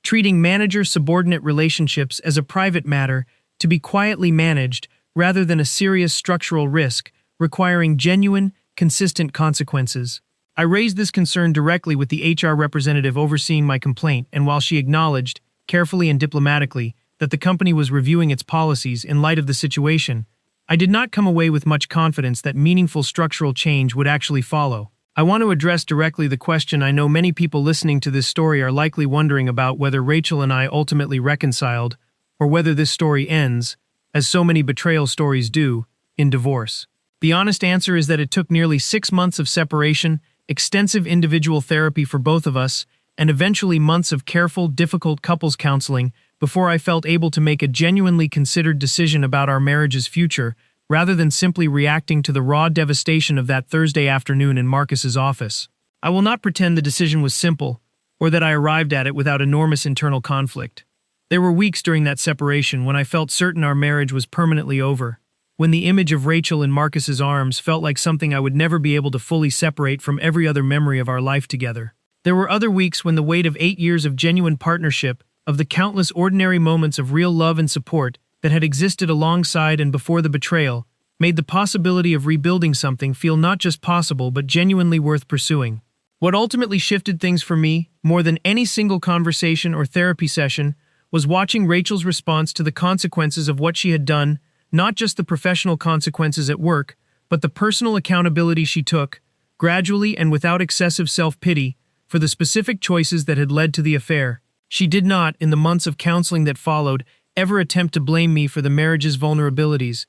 [SPEAKER 1] treating manager-subordinate relationships as a private matter to be quietly managed rather than a serious structural risk requiring genuine, consistent consequences. I raised this concern directly with the HR representative overseeing my complaint, and while she acknowledged, carefully and diplomatically, that the company was reviewing its policies in light of the situation, I did not come away with much confidence that meaningful structural change would actually follow. I want to address directly the question I know many people listening to this story are likely wondering about: whether Rachel and I ultimately reconciled, or whether this story ends, as so many betrayal stories do, in divorce. The honest answer is that it took nearly 6 months of separation, extensive individual therapy for both of us, and eventually months of careful, difficult couples counseling before I felt able to make a genuinely considered decision about our marriage's future, rather than simply reacting to the raw devastation of that Thursday afternoon in Marcus's office. I will not pretend the decision was simple, or that I arrived at it without enormous internal conflict. There were weeks during that separation when I felt certain our marriage was permanently over, when the image of Rachel in Marcus's arms felt like something I would never be able to fully separate from every other memory of our life together. There were other weeks when the weight of 8 years of genuine partnership, of the countless ordinary moments of real love and support that had existed alongside and before the betrayal, made the possibility of rebuilding something feel not just possible but genuinely worth pursuing. What ultimately shifted things for me, more than any single conversation or therapy session, was watching Rachel's response to the consequences of what she had done, not just the professional consequences at work, but the personal accountability she took, gradually and without excessive self-pity, for the specific choices that had led to the affair. She did not, in the months of counseling that followed, ever attempt to blame me for the marriage's vulnerabilities,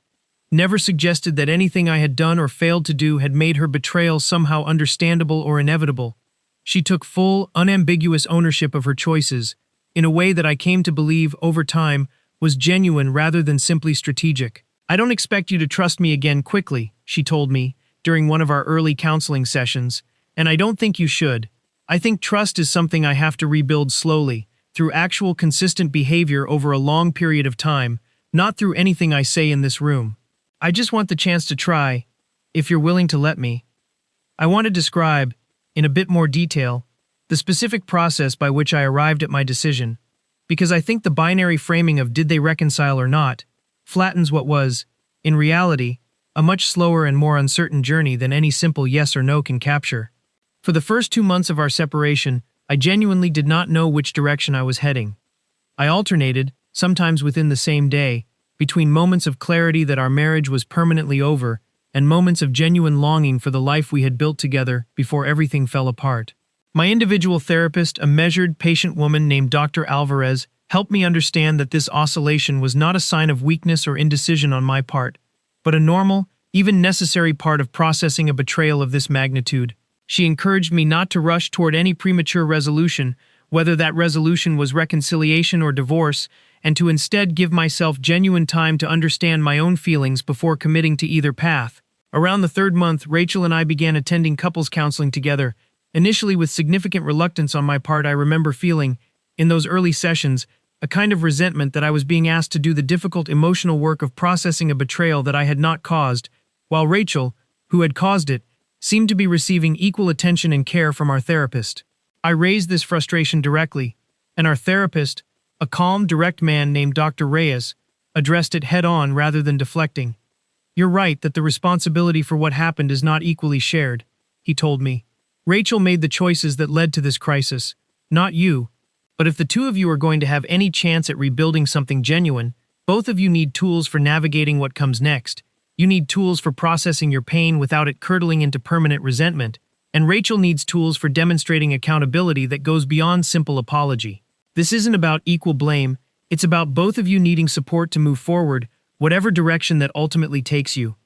[SPEAKER 1] never suggested that anything I had done or failed to do had made her betrayal somehow understandable or inevitable. She took full, unambiguous ownership of her choices, in a way that I came to believe, over time, was genuine rather than simply strategic. "I don't expect you to trust me again quickly," she told me, during one of our early counseling sessions, "and I don't think you should. I think trust is something I have to rebuild slowly, through actual consistent behavior over a long period of time, not through anything I say in this room. I just want the chance to try, if you're willing to let me." I want to describe, in a bit more detail, the specific process by which I arrived at my decision, because I think the binary framing of "did they reconcile or not" flattens what was, in reality, a much slower and more uncertain journey than any simple yes or no can capture. For the first 2 months of our separation, I genuinely did not know which direction I was heading. I alternated, sometimes within the same day, between moments of clarity that our marriage was permanently over and moments of genuine longing for the life we had built together before everything fell apart. My individual therapist, a measured, patient woman named Dr. Alvarez, helped me understand that this oscillation was not a sign of weakness or indecision on my part, but a normal, even necessary part of processing a betrayal of this magnitude. She encouraged me not to rush toward any premature resolution, whether that resolution was reconciliation or divorce, and to instead give myself genuine time to understand my own feelings before committing to either path. Around the 3rd month, Rachel and I began attending couples counseling together. Initially with significant reluctance on my part, I remember feeling, in those early sessions, a kind of resentment that I was being asked to do the difficult emotional work of processing a betrayal that I had not caused, while Rachel, who had caused it, seemed to be receiving equal attention and care from our therapist. I raised this frustration directly, and our therapist, a calm, direct man named Dr. Reyes, addressed it head-on rather than deflecting. You're right that the responsibility for what happened is not equally shared, he told me. Rachel made the choices that led to this crisis, not you. But if the two of you are going to have any chance at rebuilding something genuine, both of you need tools for navigating what comes next. You need tools for processing your pain without it curdling into permanent resentment, and Rachel needs tools for demonstrating accountability that goes beyond simple apology. This isn't about equal blame, it's about both of you needing support to move forward, whatever direction that ultimately takes you.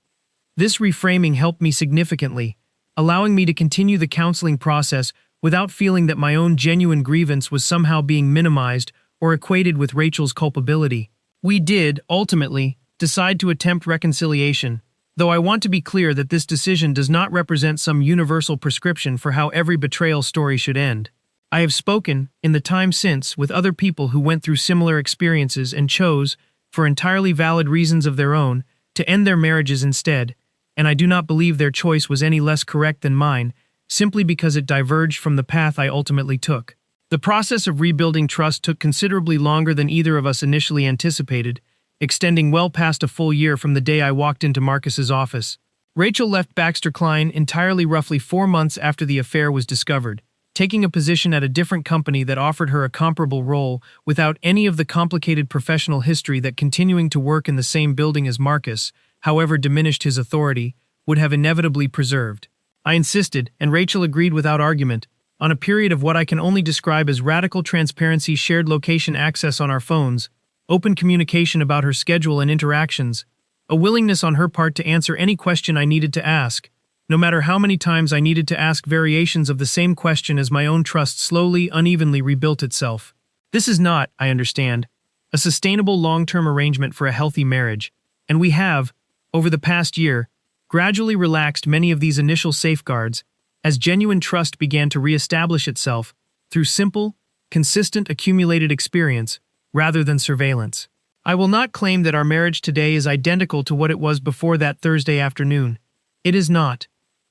[SPEAKER 1] This reframing helped me significantly, allowing me to continue the counseling process without feeling that my own genuine grievance was somehow being minimized or equated with Rachel's culpability. We did, ultimately, decide to attempt reconciliation, though I want to be clear that this decision does not represent some universal prescription for how every betrayal story should end. I have spoken, in the time since, with other people who went through similar experiences and chose, for entirely valid reasons of their own, to end their marriages instead, and I do not believe their choice was any less correct than mine, simply because it diverged from the path I ultimately took. The process of rebuilding trust took considerably longer than either of us initially anticipated, extending well past a full year from the day I walked into Marcus's office. Rachel left Baxter Klein entirely roughly 4 months after the affair was discovered, taking a position at a different company that offered her a comparable role without any of the complicated professional history that continuing to work in the same building as Marcus, however diminished his authority, would have inevitably preserved. I insisted, and Rachel agreed without argument, on a period of what I can only describe as radical transparency, shared location access on our phones, open communication about her schedule and interactions, a willingness on her part to answer any question I needed to ask, no matter how many times I needed to ask variations of the same question as my own trust slowly, unevenly rebuilt itself. This is not, I understand, a sustainable long-term arrangement for a healthy marriage, and we have, over the past year, gradually relaxed many of these initial safeguards as genuine trust began to reestablish itself through simple, consistent accumulated experience rather than surveillance. I will not claim that our marriage today is identical to what it was before that Thursday afternoon. It is not.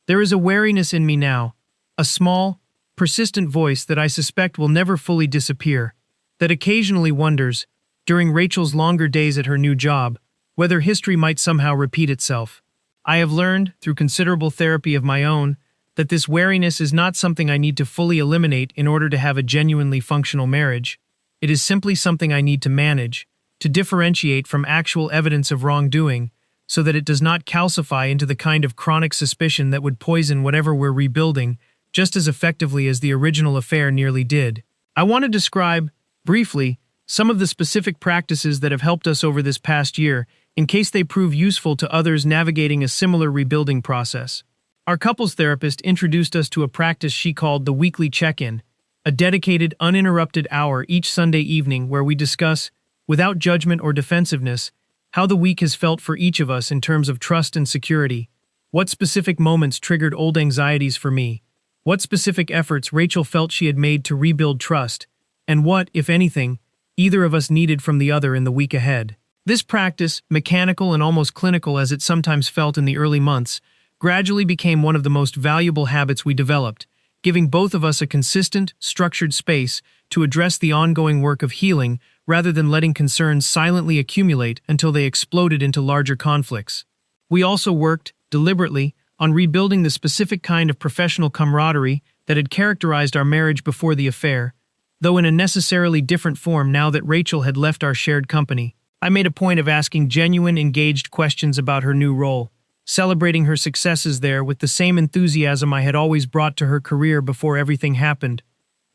[SPEAKER 1] There is a wariness in me now, a small, persistent voice that I suspect will never fully disappear, that occasionally wonders, during Rachel's longer days at her new job, whether history might somehow repeat itself. I have learned, through considerable therapy of my own, that this wariness is not something I need to fully eliminate in order to have a genuinely functional marriage. It is simply something I need to manage, to differentiate from actual evidence of wrongdoing, so that it does not calcify into the kind of chronic suspicion that would poison whatever we're rebuilding, just as effectively as the original affair nearly did. I want to describe, briefly, some of the specific practices that have helped us over this past year, in case they prove useful to others navigating a similar rebuilding process. Our couples therapist introduced us to a practice she called the weekly check-in, a dedicated, uninterrupted hour each Sunday evening where we discuss, without judgment or defensiveness, how the week has felt for each of us in terms of trust and security, what specific moments triggered old anxieties for me, what specific efforts Rachel felt she had made to rebuild trust, and what, if anything, either of us needed from the other in the week ahead. This practice, mechanical and almost clinical as it sometimes felt in the early months, gradually became one of the most valuable habits we developed, giving both of us a consistent, structured space to address the ongoing work of healing rather than letting concerns silently accumulate until they exploded into larger conflicts. We also worked, deliberately, on rebuilding the specific kind of professional camaraderie that had characterized our marriage before the affair, though in a necessarily different form now that Rachel had left our shared company. I made a point of asking genuine, engaged questions about her new role, celebrating her successes there with the same enthusiasm I had always brought to her career before everything happened,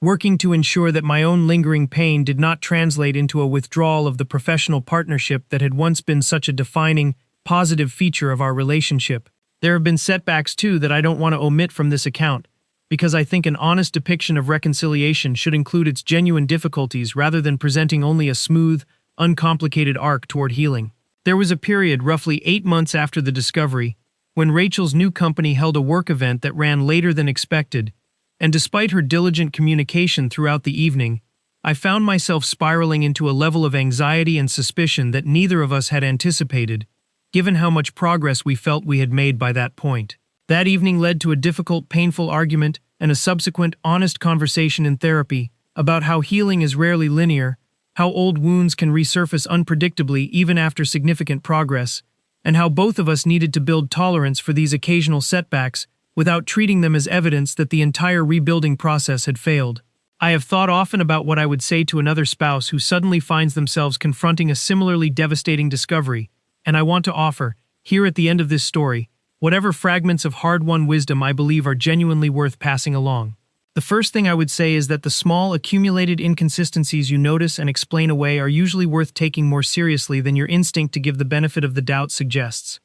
[SPEAKER 1] working to ensure that my own lingering pain did not translate into a withdrawal of the professional partnership that had once been such a defining, positive feature of our relationship. There have been setbacks too that I don't want to omit from this account, because I think an honest depiction of reconciliation should include its genuine difficulties rather than presenting only a smooth, uncomplicated arc toward healing. There was a period roughly 8 months after the discovery, when Rachel's new company held a work event that ran later than expected, and despite her diligent communication throughout the evening, I found myself spiraling into a level of anxiety and suspicion that neither of us had anticipated, given how much progress we felt we had made by that point. That evening led to a difficult, painful argument and a subsequent, honest conversation in therapy about how healing is rarely linear, how old wounds can resurface unpredictably even after significant progress, and how both of us needed to build tolerance for these occasional setbacks without treating them as evidence that the entire rebuilding process had failed. I have thought often about what I would say to another spouse who suddenly finds themselves confronting a similarly devastating discovery, and I want to offer, here at the end of this story, whatever fragments of hard-won wisdom I believe are genuinely worth passing along. The first thing I would say is that the small, accumulated inconsistencies you notice and explain away are usually worth taking more seriously than your instinct to give the benefit of the doubt suggests.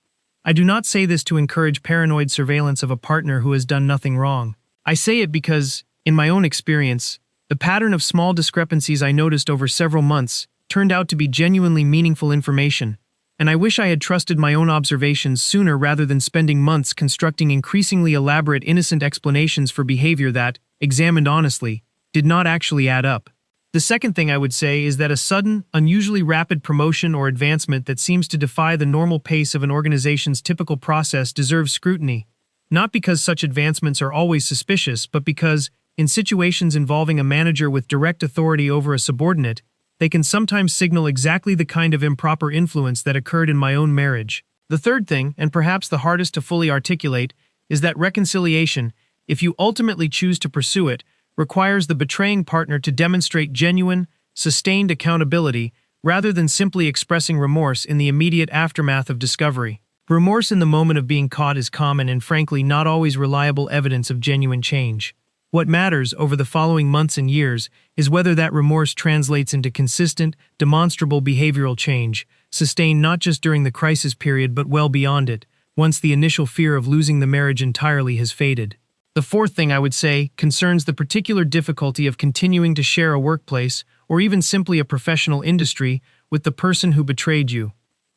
[SPEAKER 1] I do not say this to encourage paranoid surveillance of a partner who has done nothing wrong. I say it because, in my own experience, the pattern of small discrepancies I noticed over several months turned out to be genuinely meaningful information, and I wish I had trusted my own observations sooner rather than spending months constructing increasingly elaborate innocent explanations for behavior that, examined honestly, did not actually add up. The second thing I would say is that a sudden, unusually rapid promotion or advancement that seems to defy the normal pace of an organization's typical process deserves scrutiny, not because such advancements are always suspicious, but because, in situations involving a manager with direct authority over a subordinate, they can sometimes signal exactly the kind of improper influence that occurred in my own marriage. The third thing, and perhaps the hardest to fully articulate, is that reconciliation, if you ultimately choose to pursue it, requires the betraying partner to demonstrate genuine, sustained accountability rather than simply expressing remorse in the immediate aftermath of discovery. Remorse in the moment of being caught is common and frankly not always reliable evidence of genuine change. What matters over the following months and years is whether that remorse translates into consistent, demonstrable behavioral change, sustained not just during the crisis period but well beyond it, once the initial fear of losing the marriage entirely has faded. The fourth thing I would say concerns the particular difficulty of continuing to share a workplace, or even simply a professional industry, with the person who betrayed you.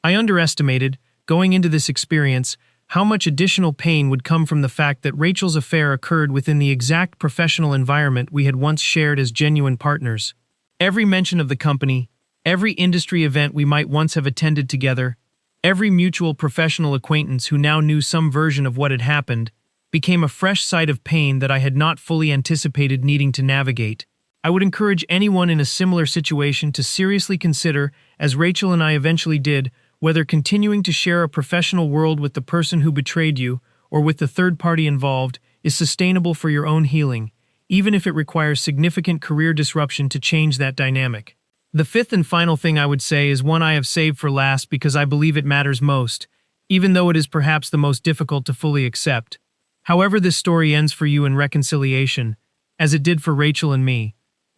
[SPEAKER 1] I underestimated, going into this experience, how much additional pain would come from the fact that Rachel's affair occurred within the exact professional environment we had once shared as genuine partners. Every mention of the company, every industry event we might once have attended together, every mutual professional acquaintance who now knew some version of what had happened, became a fresh sight of pain that I had not fully anticipated needing to navigate. I would encourage anyone in a similar situation to seriously consider, as Rachel and I eventually did, whether continuing to share a professional world with the person who betrayed you, or with the third party involved, is sustainable for your own healing, even if it requires significant career disruption to change that dynamic. The fifth and final thing I would say is one I have saved for last because I believe it matters most, even though it is perhaps the most difficult to fully accept. However this story ends for you in reconciliation, as it did for Rachel and me,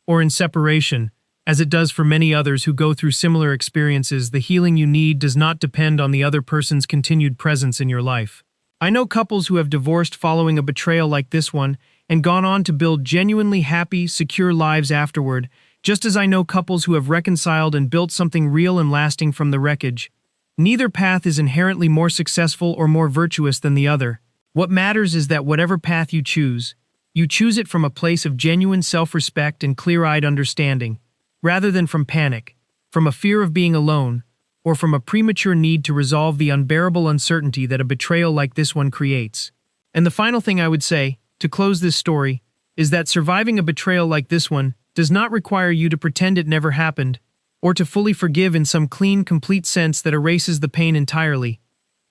[SPEAKER 1] or in separation, as it does for many others who go through similar experiences, the healing you need does not depend on the other person's continued presence in your life. I know couples who have divorced following a betrayal like this one and gone on to build genuinely happy, secure lives afterward, just as I know couples who have reconciled and built something real and lasting from the wreckage. Neither path is inherently more successful or more virtuous than the other. What matters is that whatever path you choose it from a place of genuine self-respect and clear-eyed understanding, rather than from panic, from a fear of being alone, or from a premature need to resolve the unbearable uncertainty that a betrayal like this one creates. And the final thing I would say, to close this story, is that surviving a betrayal like this one does not require you to pretend it never happened, or to fully forgive in some clean, complete sense that erases the pain entirely.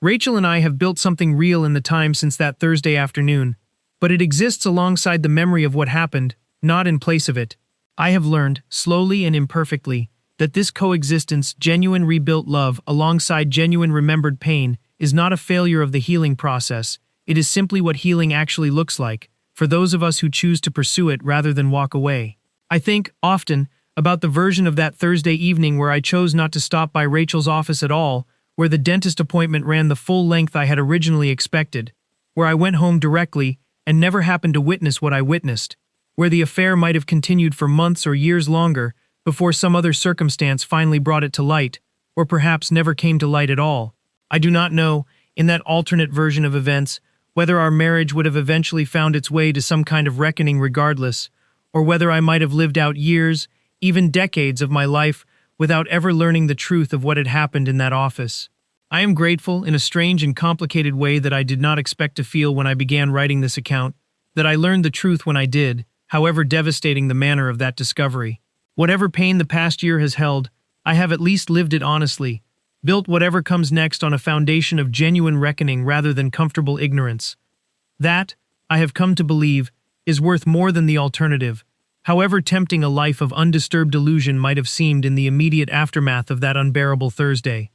[SPEAKER 1] Rachel and I have built something real in the time since that Thursday afternoon, but it exists alongside the memory of what happened, not in place of it. I have learned, slowly and imperfectly, that this coexistence, genuine rebuilt love alongside genuine remembered pain, is not a failure of the healing process. It is simply what healing actually looks like, for those of us who choose to pursue it rather than walk away. I think, often, about the version of that Thursday evening where I chose not to stop by Rachel's office at all, where the dentist appointment ran the full length I had originally expected, where I went home directly and never happened to witness what I witnessed, where the affair might have continued for months or years longer before some other circumstance finally brought it to light, or perhaps never came to light at all. I do not know, in that alternate version of events, whether our marriage would have eventually found its way to some kind of reckoning regardless, or whether I might have lived out years, even decades of my life without ever learning the truth of what had happened in that office. I am grateful, in a strange and complicated way that I did not expect to feel when I began writing this account, that I learned the truth when I did, however devastating the manner of that discovery. Whatever pain the past year has held, I have at least lived it honestly, built whatever comes next on a foundation of genuine reckoning rather than comfortable ignorance. That, I have come to believe, is worth more than the alternative, however tempting a life of undisturbed illusion might have seemed in the immediate aftermath of that unbearable Thursday.